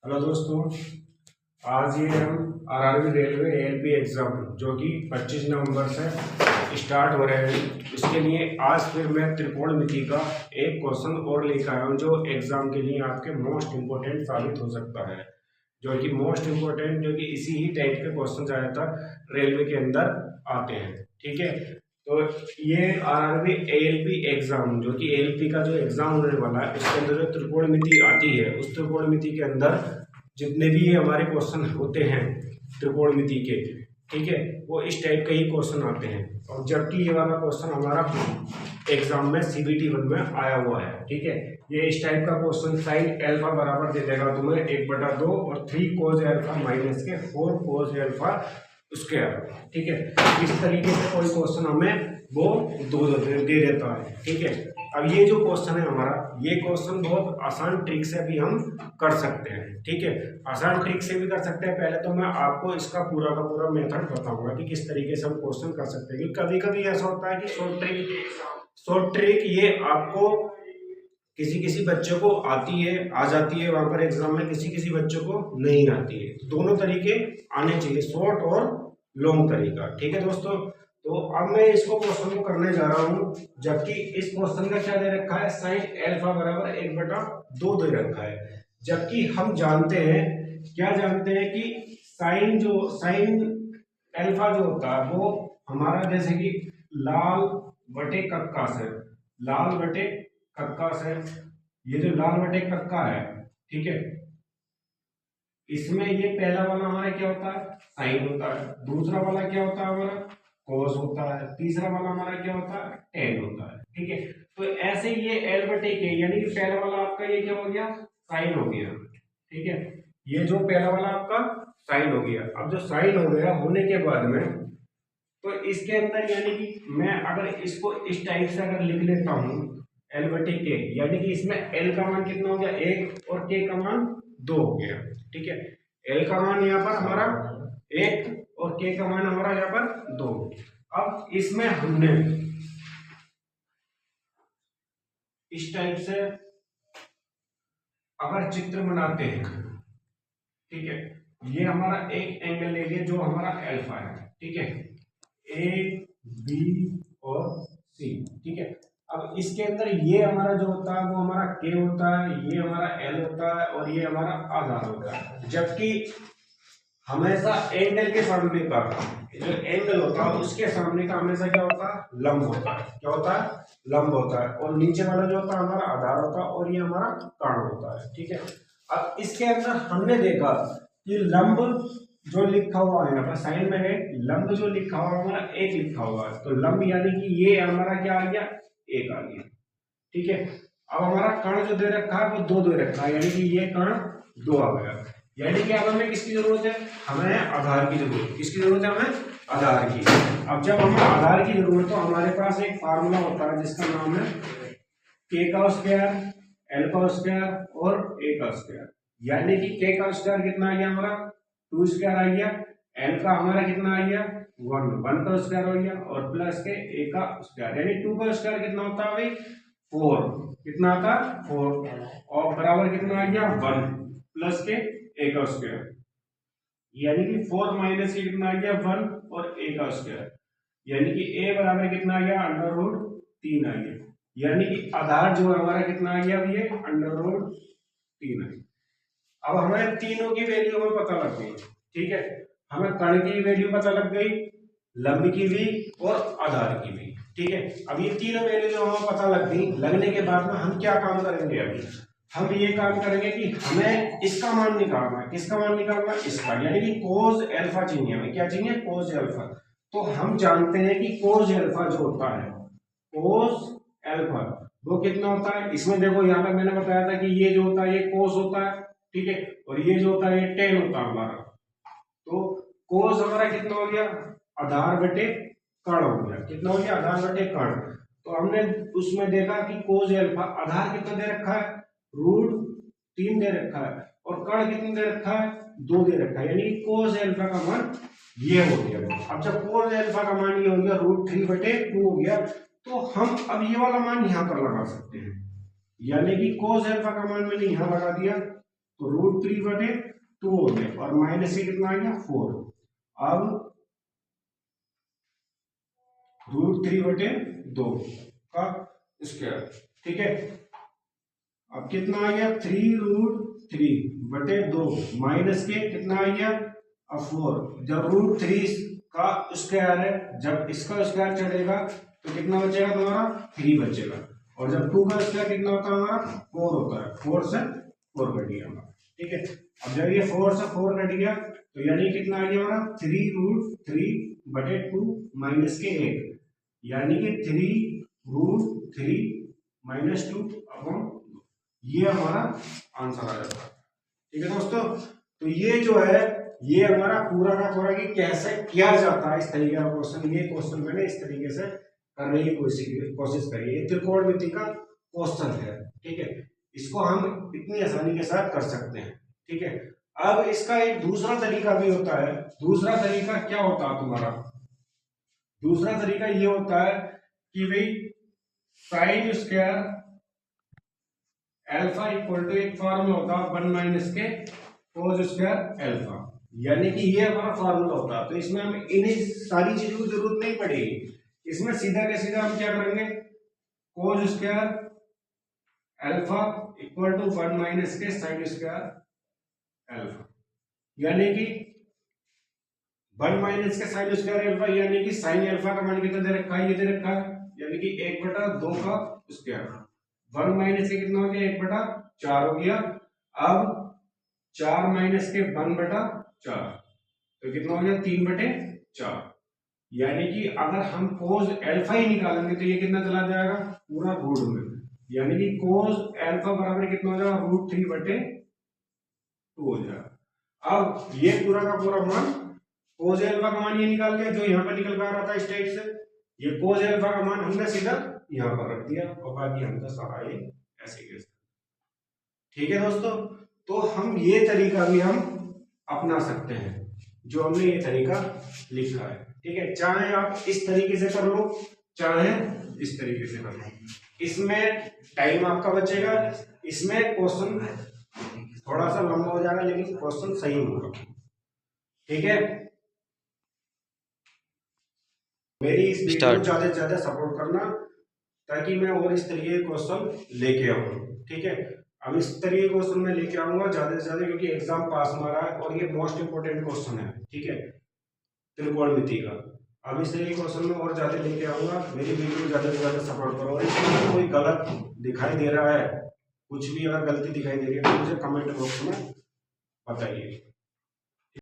Hello दोस्तों, आज ये हम आरआरबी रेलवे एएलपी एग्ज़ाम जो कि 25 नवंबर से स्टार्ट हो रहे हैं, इसके लिए आज फिर मैं त्रिकोणमिति का एक क्वेश्चन और लेकर आया हूँ जो एग्ज़ाम के लिए आपके मोस्ट इम्पोर्टेंट साबित हो सकता है। जो कि मोस्ट इम्पोर्टेंट जो कि इसी ही टाइप के क्वेश्चन ज़्यादातर रेलवे के अंदर आते हैं। ठीक है, तो ये आरआरबी एएलपी एग्ज़ाम जो कि एएलपी का जो एग्ज़ाम होने वाला है उसके अंदर जो त्रिकोणमिति आती है उस त्रिकोणमिति के अंदर जितने भी ये हमारे क्वेश्चन होते हैं त्रिकोणमिति के, ठीक है, वो इस टाइप के ही क्वेश्चन आते हैं। और जबकि ये वाला क्वेश्चन हमारा एग्जाम में सीबीटी 1 में आया हुआ है। ठीक है, ये इस टाइप का क्वेश्चन साइन एल्फा बराबर दे देगा तुम्हें 1/2 और 3 कोज एल्फा माइनस के 4 कोज एल्फा स्क्वायर। ठीक है, इस तरीके से कोई क्वेश्चन हमें वो दे देता है। ठीक है, अब ये जो क्वेश्चन है हमारा, ये क्वेश्चन बहुत आसान ट्रिक से भी हम कर सकते हैं। ठीक है, आसान ट्रिक से भी कर सकते हैं। पहले तो मैं आपको इसका पूरा का पूरा मेथड बताऊंगा कि किस तरीके से हम क्वेश्चन कर सकते हैं। कभी कभी ऐसा होता है कि शॉर्ट ट्रिक ये आपको किसी किसी बच्चों को आती है, आ जाती है वहां पर एग्जाम में, किसी किसी बच्चों को नहीं आती है। दोनों तरीके आने चाहिए, शॉर्ट और लॉन्ग तरीका। ठीक है दोस्तों, तो अब मैं इसको क्वेश्चन को करने जा रहा हूं, जबकि इस क्वेश्चन का क्या दे रखा है, साइन एल्फा बराबर 1/2 दे रखा है। जबकि हम जानते हैं, क्या जानते हैं कि साइन एल्फा जो होता है वो हमारा जैसे कि लाल बटे कक्का से, लाल बटे कक्का से, ये जो लाल बटे कक्का है, ठीक है, इसमें ये पहला वाला हमारा क्या होता है, साइन होता है। दूसरा वाला क्या होता है हमारा, कॉस होता है। तीसरा वाला हमारा क्या होता है, टेन होता है। ठीक है, तो ऐसे ये एल बटे के, यानी कि पहला वाला आपका ये क्या हो गया, साइन हो गया। ठीक है, ये जो पहला वाला आपका साइन हो गया। अब जो साइन हो गया होने के बाद में, तो इसके अंदर यानी कि मैं अगर इसको इस टाइप से अगर लिख लेता हूं एल बटे के, यानी कि इसमें एल का मान कितना हो गया 1 और के का मान 2 हो गया। ठीक है, एल का मान यहाँ पर हमारा 1 और के का मान हमारा यहाँ पर 2। अब इसमें हमने इस टाइप से अगर चित्र बनाते हैं, ठीक है, ये हमारा एक एंगल ले लिया जो हमारा एल्फा है। ठीक है, ए बी और सी। ठीक है, अब इसके अंदर ये हमारा जो होता है वो हमारा के होता है, ये हमारा एल होता है और ये हमारा आधार होता है। जबकि हमेशा एंगल के सामने का जो एंगल होता है उसके सामने का हमेशा क्या होता है, लंब होता है। क्या होता है, लंब होता है। और नीचे वाला जो होता है हमारा आधार होता है और ये हमारा कर्ण होता है। ठीक है, अब इसके अंदर हमने देखा कि लंब जो लिखा हुआ है यहाँ पर साइन में है, लंब जो लिखा हुआ है हमारा एक लिखा हुआ है, तो लंब यानी कि ये हमारा क्या आ गया, एक आ गया। ठीक है, अब हमारा कर्ण जो दे रखा है वो 2 दे रखा है, यानी कि ये कर्ण 2 आ गया। यानी कि अब हमें किसकी जरूरत है, हमें आधार की जरूरत। किसकी जरूरत है, हमें आधार की। अब जब हमें आधार की जरूरत तो हमारे पास एक फार्मूला होता है जिसका नाम है के का स्क्वायर, एल का स्क्वायर और ए का स्क्वायर। यानी कि के का स्क्वायर कितना आ गया हमारा 2 स्क्वायर आ गया, एल का हमारा कितना आ गया 1 का स्क्वायर हो गया और प्लस के ए का स्क्वायर, यानी 2 का स्क्वायर कितना होता है भाई 4, कितना आता है 4 और बराबर कितना आ गया 1 प्लस के ए का स्क्वायर, यानी कि 4 माइनस के कितना आ गया 1 और ए का स्क्वायर, यानी कि ए बराबर कितना आ गया √3 आ गया। यानी कि आधार जो हमारा कितना आ गया अब ये √3 है। अब हमें तीनों की वैल्यू हमें पता लग गई। ठीक है, हमें कर्ण की वैल्यू पता लग गई, लंब की भी और आधार की भी। ठीक है, अब ये तीनों वैल्यू जो हमें पता लग गई, लगने के बाद में हम क्या काम करेंगे, अभी हम ये काम करेंगे कि हमें इसका मान निकालना है। किसका मान निकालना है, इसका, यानी कि कोस एल्फा चाहिए हमें। क्या चाहिए, कोस एल्फा। तो हम जानते हैं कि कोस एल्फा जो होता है, कोस एल्फा वो कितना होता है, इसमें देखो यहाँ पे मैंने बताया था कि ये जो होता है ये कोस होता है। ठीक है, और ये जो होता है ये टेन होता है हमारा। तो कोस हमारा कितना हो गया, आधार बटे कर्ण हो गया। कितना हो गया, आधार बटे कर्ण। तो हमने उसमें देखा कि कोस एल्फा आधार कितना दे रखा है, √3 दे रखा है और कर्ण कितना दे रखा है 2 दे रखा है, यानी कोस एल्फा का मान ये हो गया। अब जब कोस एल्फा का मान ये हो गया √3/2 हो गया, तो हम अब ये वाला मान यहां पर लगा सकते हैं, यानी कि कोस एल्फा का मान मैंने यहां लगा दिया तो √3/2 हो गया और माइनस से कितना आ गया 4। अब √3/2 का स्क्वायर, ठीक है। अब कितना आ गया 3√3/2 माइनस के कितना आ गया अब 4। जब √3 का स्क्वायर है, जब इसका स्क्वायर चढ़ेगा तो कितना बचेगा तुम्हारा 3 बचेगा, और जब 2 का स्क्वायर कितना होता है हमारा 4 होता है। 4 से 4 कट गया हमारा, ठीक है। अब जब ये 4 से 4 कट गया तो यानी कितना आ गया हमारा 3√3/2 माइनस के 1, यानी कि 3√3 - 2 ये हमारा आंसर आ जाता है, ठीक है दोस्तों। तो ये जो है ये हमारा पूरा का पूरा कि कैसे किया जाता है इस तरीके का क्वेश्चन, ये क्वेश्चन मैंने इस तरीके से करने की कोशिश करी। ये त्रिकोणमिति का क्वेश्चन है, ठीक है। इसको हम इतनी आसानी के साथ कर सकते हैं, ठीक है। अब इसका एक दूसरा तरीका भी होता है। दूसरा तरीका क्या होता है तुम्हारा? दूसरा तरीका ये होता है कि भाई sine square alpha equal to एक फॉर्मूला होता है 1 माइनस के कोस स्क्वायर अल्फा, यानी कि ये हमारा फॉर्मूला होता है। तो इसमें हमें इन्हीं सारी चीजों की जरूरत नहीं पड़ेगी। इसमें सीधा के सीधा हम क्या करेंगे, cos square alpha equal to 1 minus के साइन स्क्वायर अल्फा, यानी कि 1 माइनस के साइन स्क्वायर अल्फा, यानी कि साइन अल्फा का मान कितना दे रखा है, ये दे रखा है, यानी कि 1/2 का स्क्वायर। 1 माइनस के कितना हो गया 1/4 हो गया। अब 4 माइनस के 1/4 तो कितना हो गया 3/4, यानी कि अगर हम कोस अल्फा ही निकालेंगे तो ये कितना चला जाएगा पूरा रूट में, यानी कि कोस अल्फा बराबर कितना हो जाएगा √3/2 हो जाएगा। अब ये पूरा का पूरा मान कोस अल्फा का मान ये निकाल लिया जो यहाँ पर निकल कर आ रहा था इस टाइप से। ये कोस अल्फा का मान हमने सीधा यहाँ पर रख दिया और बाकी हमने सारा ये ऐसे कैसे, ठीक है दोस्तों। तो हम ये तरीका भी हम अपना सकते हैं जो हमने ये तरीका लिखा है, ठीक है। चाहे आप इस तरीके से कर लो, चाहे इस तरीके से कर लो, इसमें टाइम आपका बचेगा, इसमें क्वेश्चन थोड़ा सा लंबा हो जाएगा लेकिन क्वेश्चन सही होगा, ठीक है। मेरी इस वीडियो को ज्यादा से ज्यादा सपोर्ट करना ताकि मैं और इस तरीके के क्वेश्चन लेके आऊँ, ठीक है। अब इस तरीके के क्वेश्चन मैं लेके आऊंगा ज्यादा से ज्यादा, क्योंकि एग्जाम पास हमारा है और ये मोस्ट इंपोर्टेंट क्वेश्चन है, ठीक है, त्रिकोणमिति का। अब इस तरीके के क्वेश्चन में और ज्यादा लेके आऊंगा। मेरी वीडियो को ज्यादा से ज्यादा सपोर्ट करो, और इसमें कोई गलत दिखाई दे रहा है, कुछ भी अगर गलती दिखाई दे रही है तो मुझे कमेंट बॉक्स में बताइए।